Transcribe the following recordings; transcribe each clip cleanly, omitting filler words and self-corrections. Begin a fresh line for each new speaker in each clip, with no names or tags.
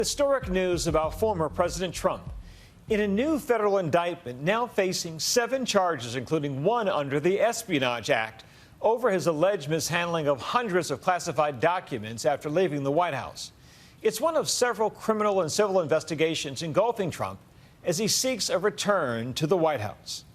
Historic news about former President Trump. In a new federal indictment, now facing 7 charges, including one under the Espionage Act, over his alleged mishandling of hundreds of classified documents after leaving the White House. It's one of several criminal and civil investigations engulfing Trump as he seeks a return to the White House.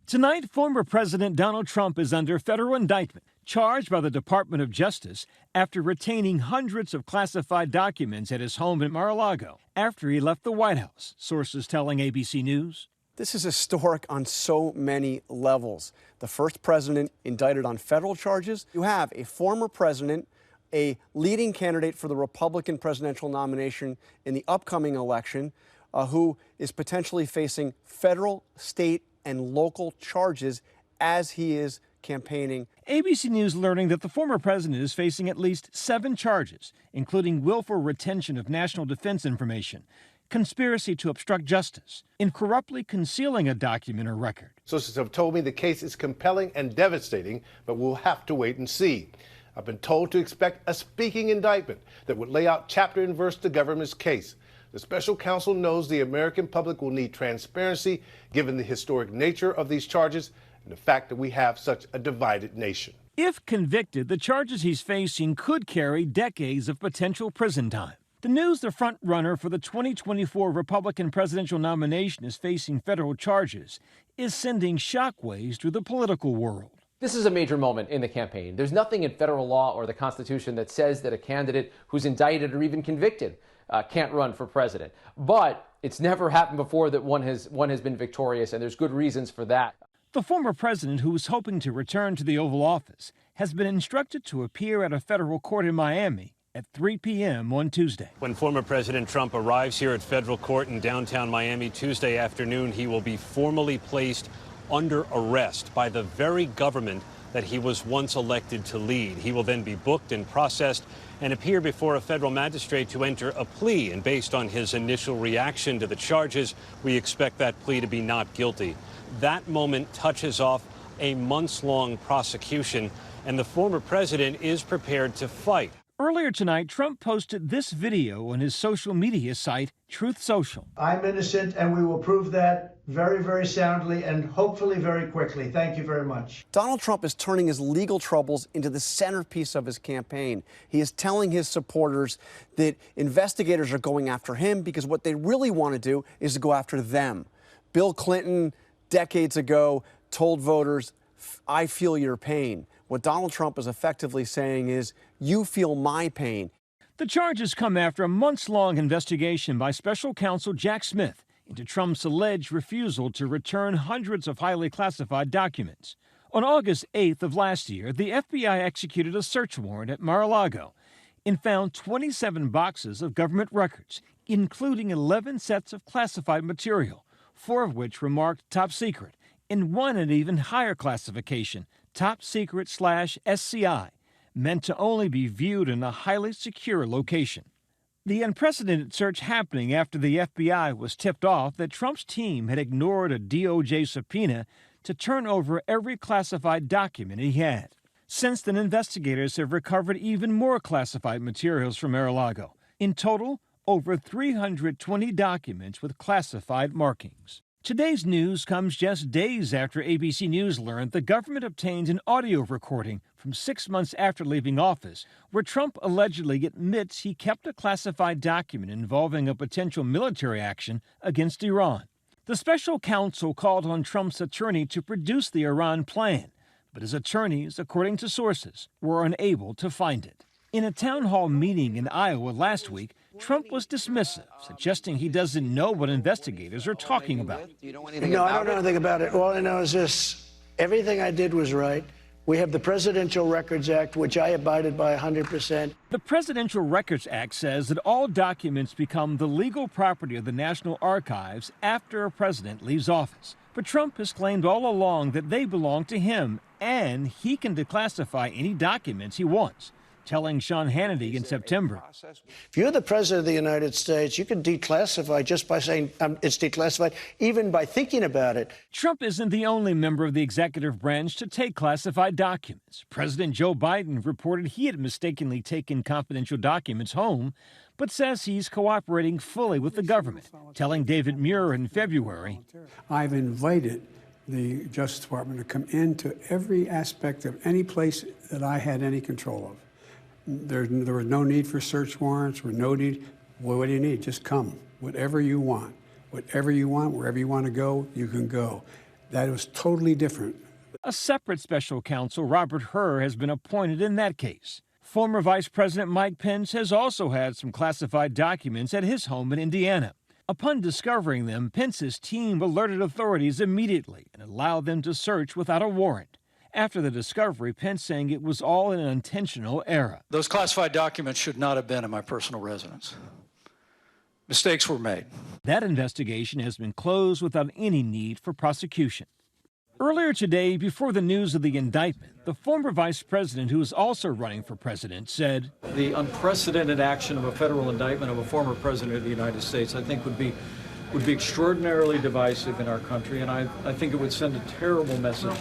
Tonight, former President Donald Trump is under federal indictment, charged by the Department of Justice after retaining hundreds of classified documents at his home in Mar-a-Lago after he left the White House, sources telling ABC News.
This is historic on so many levels. The first president indicted on federal charges. You have a former president, a leading candidate for the Republican presidential nomination in the upcoming election, who is potentially facing federal, state, and local charges as he is campaigning.
ABC News learning that the former president is facing at least 7 charges, including willful retention of national defense information, conspiracy to obstruct justice, and corruptly concealing a document or record.
Sources have told me the case is compelling and devastating, but we'll have to wait and see. I've been told to expect a speaking indictment that would lay out chapter and verse the government's case. The special counsel knows the American public will need transparency given the historic nature of these charges and the fact that we have such a divided nation.
If convicted, the charges he's facing could carry decades of potential prison time. The news the front runner for the 2024 Republican presidential nomination is facing federal charges is sending shockwaves through the political world.
This is a major moment in the campaign. There's nothing in federal law or the Constitution that says that a candidate who's indicted or even convicted can't run for president. But it's never happened before that one has been victorious, and there's good reasons for that.
The former president, who is hoping to return to the Oval Office, has been instructed to appear at a federal court in Miami at 3 p.m. on Tuesday.
When former President Trump arrives here at federal court in downtown Miami Tuesday afternoon, he will be formally placed under arrest by the very government that he was once elected to lead. He will then be booked and processed and appear before a federal magistrate to enter a plea. And based on his initial reaction to the charges, we expect that plea to be not guilty. That moment touches off a months-long prosecution, and the former president is prepared to fight.
Earlier tonight, Trump posted this video on his social media site, Truth Social.
I'm innocent, and we will prove that very, very soundly and hopefully very quickly. Thank you very much.
Donald Trump is turning his legal troubles into the centerpiece of his campaign. He is telling his supporters that investigators are going after him because what they really want to do is to go after them. Bill Clinton, decades ago, told voters, I feel your pain. What Donald Trump is effectively saying is, you feel my pain.
The charges come after a months-long investigation by special counsel Jack Smith into Trump's alleged refusal to return hundreds of highly classified documents. On August 8th of last year, the FBI executed a search warrant at Mar-a-Lago and found 27 boxes of government records, including 11 sets of classified material, 4 of which were marked top secret, and one an even higher classification, top secret/SCI, meant to only be viewed in a highly secure location. The unprecedented search happening after the FBI was tipped off that Trump's team had ignored a DOJ subpoena to turn over every classified document he had. Since then, investigators have recovered even more classified materials from Mar-a-Lago. In total, over 320 documents with classified markings. Today's news comes just days after ABC News learned the government obtained an audio recording from 6 months after leaving office, where Trump allegedly admits he kept a classified document involving a potential military action against Iran. The special counsel called on Trump's attorney to produce the Iran plan, but his attorneys, according to sources, were unable to find it. In a town hall meeting in Iowa last week, Trump was dismissive, suggesting he doesn't know what investigators are talking about.
No, I don't know anything about it. All I know is this: everything I did was right. We have the Presidential Records Act, which I abided by 100%.
The Presidential Records Act says that all documents become the legal property of the National Archives after a president leaves office. But Trump has claimed all along that they belong to him, and he can declassify any documents he wants, telling Sean Hannity in September.
If you're the president of the United States, you can declassify just by saying it's declassified, even by thinking about it.
Trump isn't the only member of the executive branch to take classified documents. President Joe Biden reported he had mistakenly taken confidential documents home, but says he's cooperating fully with the government, telling David Muir in February,
I've invited the Justice Department to come into every aspect of any place that I had any control of. There was no need for search warrants, or no need. Well, what do you need? Just come. Whatever you want. Whatever you want, wherever you want to go, you can go. That was totally different.
A separate special counsel, Robert Hur, has been appointed in that case. Former Vice President Mike Pence has also had some classified documents at his home in Indiana. Upon discovering them, Pence's team alerted authorities immediately and allowed them to search without a warrant. After the discovery, Pence saying it was all an intentional error.
Those classified documents should not have been in my personal residence. Mistakes were made.
That investigation has been closed without any need for prosecution. Earlier today, before the news of the indictment, the former vice president, who is also running for president, said,
The unprecedented action of a federal indictment of a former president of the United States, I think, would be extraordinarily divisive in our country, and I think it would send a terrible message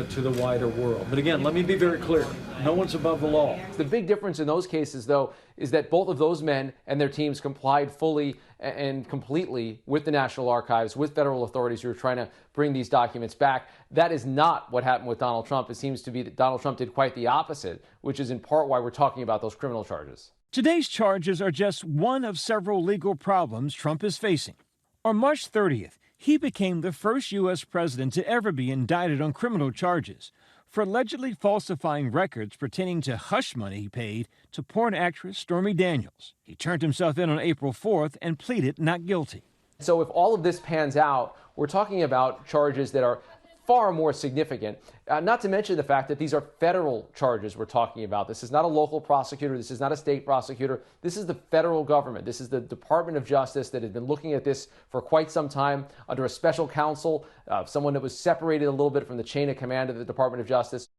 to the wider world. But again, let me be very clear. No one's above the law.
The big difference in those cases, though, is that both of those men and their teams complied fully and completely with the National Archives, with federal authorities who are trying to bring these documents back. That is not what happened with Donald Trump. It seems to be that Donald Trump did quite the opposite, which is in part why we're talking about those criminal charges.
Today's charges are just one of several legal problems Trump is facing. On March 30th, he became the first U.S. president to ever be indicted on criminal charges for allegedly falsifying records pertaining to hush money he paid to porn actress Stormy Daniels. He turned himself in on April 4th and pleaded not guilty.
So if all of this pans out, we're talking about charges that are far more significant, not to mention the fact that these are federal charges we're talking about. This is not a local prosecutor. This is not a state prosecutor. This is the federal government. This is the Department of Justice that has been looking at this for quite some time under a special counsel, someone that was separated a little bit from the chain of command of the Department of Justice.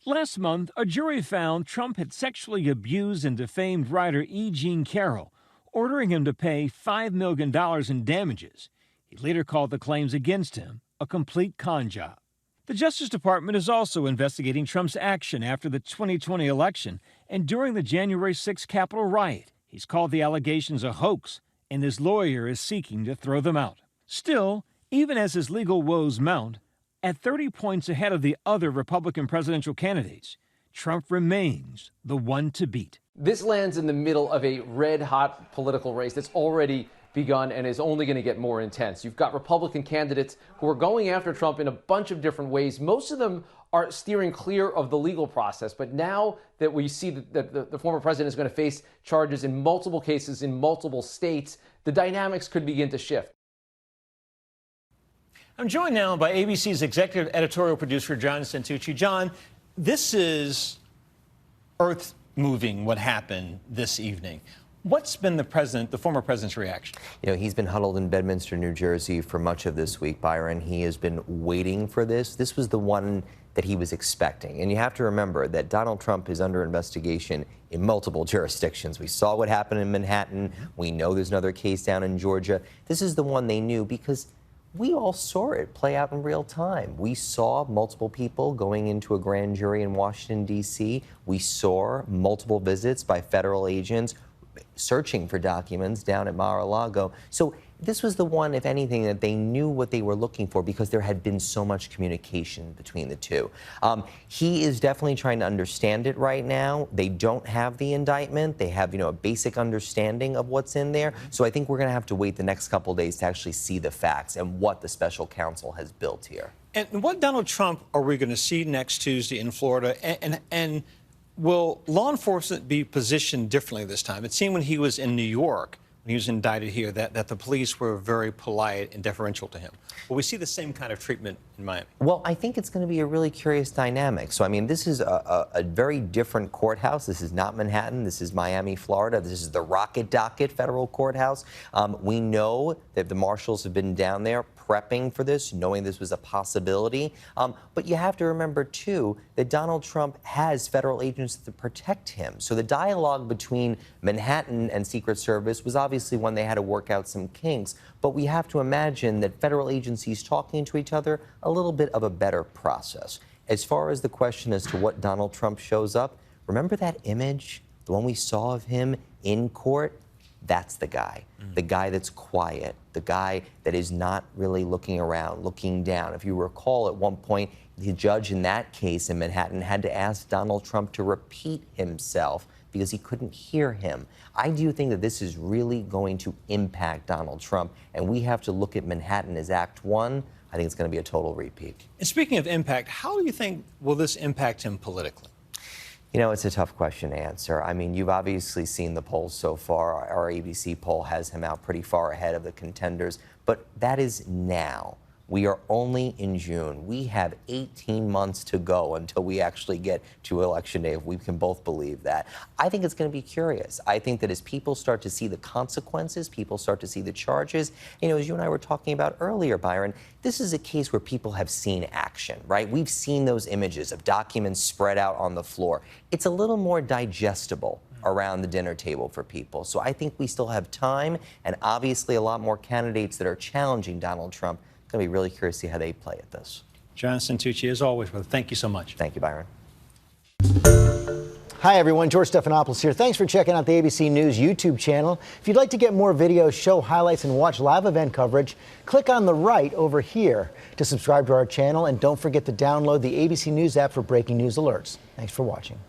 Last month, a jury found Trump had sexually abused and defamed writer E. Jean Carroll, ordering him to pay $5 million in damages. He later called the claims against him a complete con job. The Justice Department is also investigating Trump's action after the 2020 election and during the January 6 Capitol riot. He's called the allegations a hoax, and his lawyer is seeking to throw them out. Still, even as his legal woes mount, at 30 points ahead of the other Republican presidential candidates, Trump remains the one to beat.
This lands in the middle of a red-hot political race that's already begun and is only going to get more intense. You've got Republican candidates who are going after Trump in a bunch of different ways. Most of them are steering clear of the legal process. But now that we see that the former president is going to face charges in multiple cases in multiple states, the dynamics could begin to shift.
I'm joined now by ABC's executive editorial producer, John Santucci. John, this is earth-moving what happened this evening. What's been the former president's reaction?
You know, he's been huddled in Bedminster, New Jersey for much of this week, Byron. He has been waiting for this. This was the one that he was expecting. And you have to remember that Donald Trump is under investigation in multiple jurisdictions. We saw what happened in Manhattan. We know there's another case down in Georgia. This is the one they knew because we all saw it play out in real time. We saw multiple people going into a grand jury in Washington, D.C. We saw multiple visits by federal agents searching for documents down at Mar-a-Lago. So this was the one, if anything, that they knew what they were looking for because there had been so much communication between the two. He is definitely trying to understand it right now. They don't have the indictment. They have, a basic understanding of what's in there. So I think we're going to have to wait the next couple of days to actually see the facts and what the special counsel has built here.
And what Donald Trump are we going to see next Tuesday in Florida? And will law enforcement be positioned differently this time? It seemed when he was in New York, when he was indicted here, that the police were very polite and deferential to him. Will we see the same kind of treatment in Miami?
Well, I think it's going to be a really curious dynamic. So, I mean, this is a very different courthouse. This is not Manhattan. This is Miami, Florida. This is the Rocket Docket federal courthouse. We know that the marshals have been down there prepping for this, knowing this was a possibility. But you have to remember, too, that Donald Trump has federal agents to protect him. So the dialogue between Manhattan and Secret Service was obviously one they had to work out some kinks. But we have to imagine that federal agencies talking to each other, a little bit of a better process. As far as the question as to what Donald Trump shows up, remember that image, the one we saw of him in court? That's the guy. The guy that's quiet, the guy that is not really looking around, looking down. If you recall, at one point, the judge in that case in Manhattan had to ask Donald Trump to repeat himself because he couldn't hear him. I do think that this is really going to impact Donald Trump, and we have to look at Manhattan as Act One. I think it's going to be a total repeat.
And speaking of impact, how do you think will this impact him politically?
You know, it's a tough question to answer. I mean, you've obviously seen the polls so far. Our ABC poll has him out pretty far ahead of the contenders, but that is now. We are only in June. We have 18 months to go until we actually get to Election Day, if we can both believe that. I think it's going to be curious. I think that as people start to see the consequences, people start to see the charges, you know, as you and I were talking about earlier, Byron, this is a case where people have seen action, right? We've seen those images of documents spread out on the floor. It's a little more digestible around the dinner table for people. So I think we still have time, and obviously a lot more candidates that are challenging Donald Trump. Going to be really curious to see how they play at this.
John Santucci, as always, brother, thank you so much.
Thank you, Byron.
Hi, everyone. George Stephanopoulos here. Thanks for checking out the ABC News YouTube channel. If you'd like to get more videos, show highlights, and watch live event coverage, click on the right over here to subscribe to our channel. And don't forget to download the ABC News app for breaking news alerts. Thanks for watching.